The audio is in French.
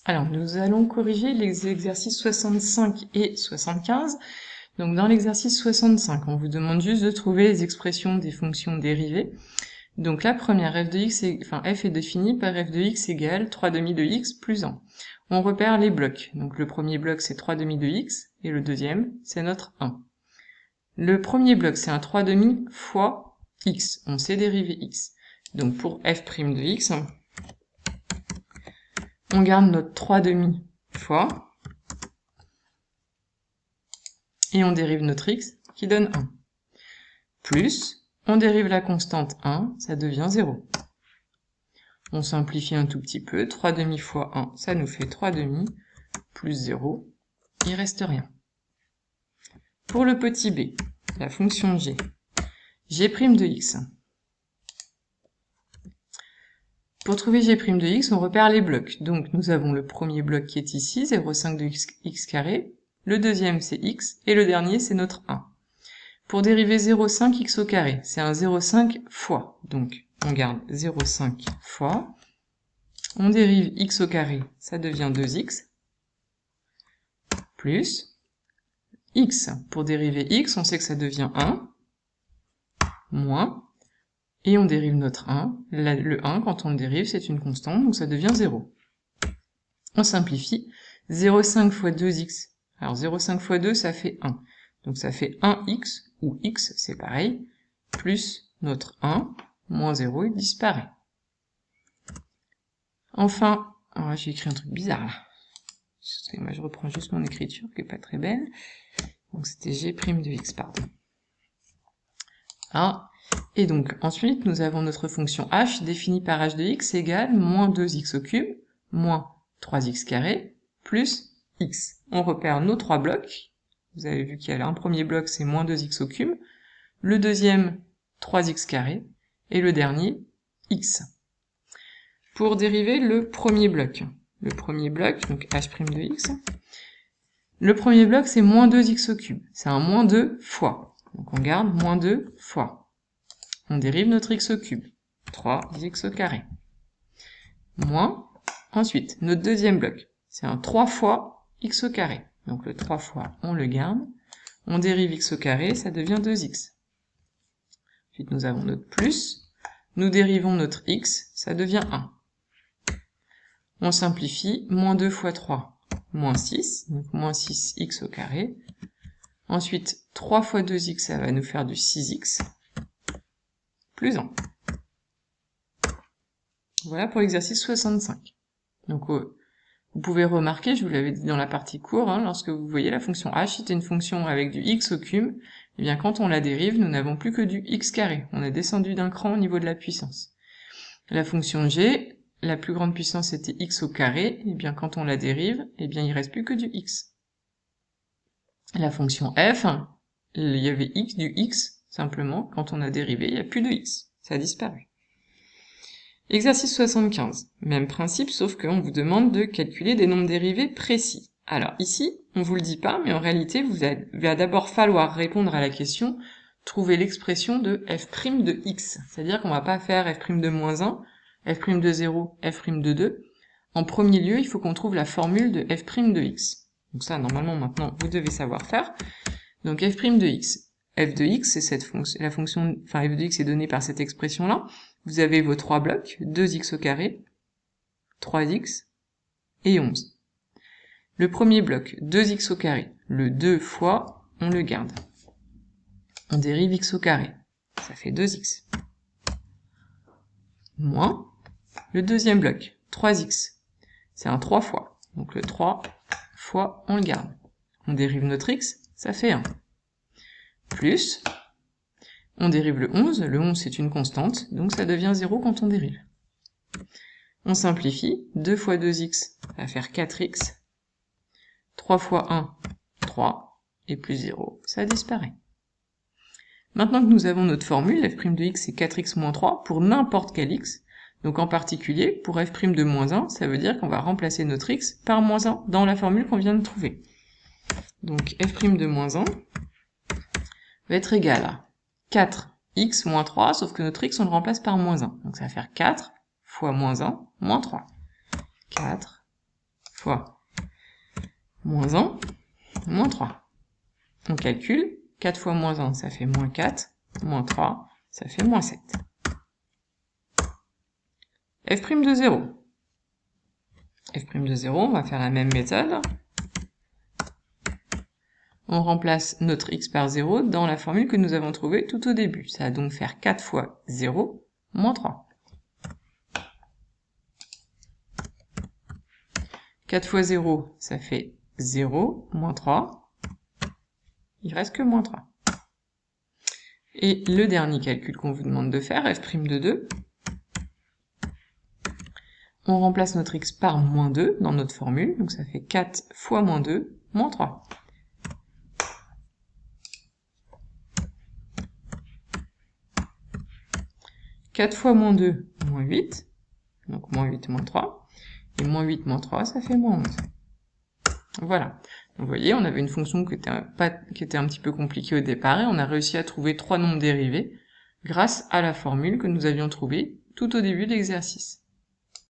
Alors, nous allons corriger les exercices 65 et 75. Donc, dans l'exercice 65, on vous demande juste de trouver les expressions des fonctions dérivées. Donc, la première, f de x f est définie par f de x égale 3 demi de x plus 1. On repère les blocs. Donc, le premier bloc, c'est 3 demi de x, et le deuxième, c'est notre 1. Le premier bloc, c'est un 3 demi fois x. On sait dériver x. Donc, pour f' de x, on garde notre 3 demi fois, et on dérive notre x, qui donne 1. Plus, on dérive la constante 1, ça devient 0. On simplifie un tout petit peu, 3 demi fois 1, ça nous fait 3 demi, plus 0, il reste rien. Pour le petit b, la fonction g, g' de x. Pour trouver g' de x, on repère les blocs. Donc nous avons le premier bloc qui est ici, 0,5 de x carré, le deuxième c'est x, et le dernier c'est notre 1. Pour dériver 0,5 x au carré, c'est un 0,5 fois. Donc on garde 0,5 fois, on dérive x au carré, ça devient 2x, plus x. Pour dériver x, on sait que ça devient 1, moins, et on dérive notre 1. Le 1, quand on le dérive, c'est une constante, donc ça devient 0. On simplifie, 0,5 fois 2x. Alors 0,5 fois 2, ça fait 1. Donc ça fait 1x, ou x, c'est pareil, plus notre 1, moins 0, il disparaît. Enfin, alors j'ai écrit un truc bizarre là. Moi, je reprends juste mon écriture, qui est pas très belle. Donc c'était g' de x, pardon. Ah, et donc ensuite, nous avons notre fonction h, définie par h de x, égale moins 2x au cube, moins 3x carré, plus x. On repère nos trois blocs. Vous avez vu qu'il y a là un premier bloc, c'est moins 2x au cube. Le deuxième, 3x carré. Et le dernier, x. Pour dériver le premier bloc, donc h' de x, le premier bloc, c'est moins 2x au cube. C'est un moins 2 fois. Donc on garde moins 2 fois. On dérive notre x au cube. 3x au carré. Moins, ensuite, notre deuxième bloc, c'est un 3 fois x au carré. Donc le 3 fois, on le garde. On dérive x au carré, ça devient 2x. Ensuite, nous avons notre plus. Nous dérivons notre x, ça devient 1. On simplifie, moins 2 fois 3, moins 6, donc moins 6x au carré. Ensuite, 3 fois 2x, ça va nous faire du 6x, plus 1. Voilà pour l'exercice 65. Donc, vous pouvez remarquer, je vous l'avais dit dans la partie cours, lorsque vous voyez la fonction h était une fonction avec du x au cube, et bien quand on la dérive, nous n'avons plus que du x carré. On est descendu d'un cran au niveau de la puissance. La fonction g, la plus grande puissance était x au carré, et bien quand on la dérive, et bien il reste plus que du x. La fonction f, il y avait du x, simplement, quand on a dérivé, il n'y a plus de x. Ça a disparu. Exercice 75. Même principe, sauf qu'on vous demande de calculer des nombres dérivés précis. Alors ici, on vous le dit pas, mais en réalité, va d'abord falloir répondre à la question, trouver l'expression de f' de x. C'est-à-dire qu'on va pas faire f' de moins 1, f' de 0, f' de 2. En premier lieu, il faut qu'on trouve la formule de f' de x. Donc ça, normalement, maintenant, vous devez savoir faire. Donc f' de x. F de x, c'est cette fonction, f de x est donnée par cette expression-là. Vous avez vos trois blocs, 2x au carré, 3x et 11. Le premier bloc, 2x au carré, le 2 fois, on le garde. On dérive x au carré, ça fait 2x. Moins, le deuxième bloc, 3x, c'est un 3 fois, donc le 3 fois, on le garde. On dérive notre x, ça fait 1. Plus, on dérive le 11 c'est une constante, donc ça devient 0 quand on dérive. On simplifie, 2 fois 2x va faire 4x, 3 fois 1, 3, et plus 0, ça disparaît. Maintenant que nous avons notre formule, f' de x c'est 4x moins 3 pour n'importe quel x, donc en particulier, pour f' de moins 1, ça veut dire qu'on va remplacer notre x par moins 1 dans la formule qu'on vient de trouver. Donc f' de moins 1 va être égal à 4x moins 3, sauf que notre x on le remplace par moins 1. Donc ça va faire 4 fois moins 1, moins 3. 4 fois moins 1, moins 3. On calcule, 4 fois moins 1, ça fait moins 4, moins 3, ça fait moins 7. F' de 0. F' de 0, on va faire la même méthode. On remplace notre x par 0 dans la formule que nous avons trouvée tout au début. Ça va donc faire 4 fois 0, moins 3. 4 fois 0, ça fait 0, moins 3. Il reste que moins 3. Et le dernier calcul qu'on vous demande de faire, f' de 2, on remplace notre x par moins 2 dans notre formule, donc ça fait 4 fois moins 2, moins 3. « 4 fois moins 2, moins 8, donc moins 8, moins 3, et moins 8, moins 3, ça fait moins 11. Voilà. Donc, vous voyez, on avait une fonction qui était un petit peu compliquée au départ, et on a réussi à trouver 3 nombres dérivés grâce à la formule que nous avions trouvée tout au début de l'exercice.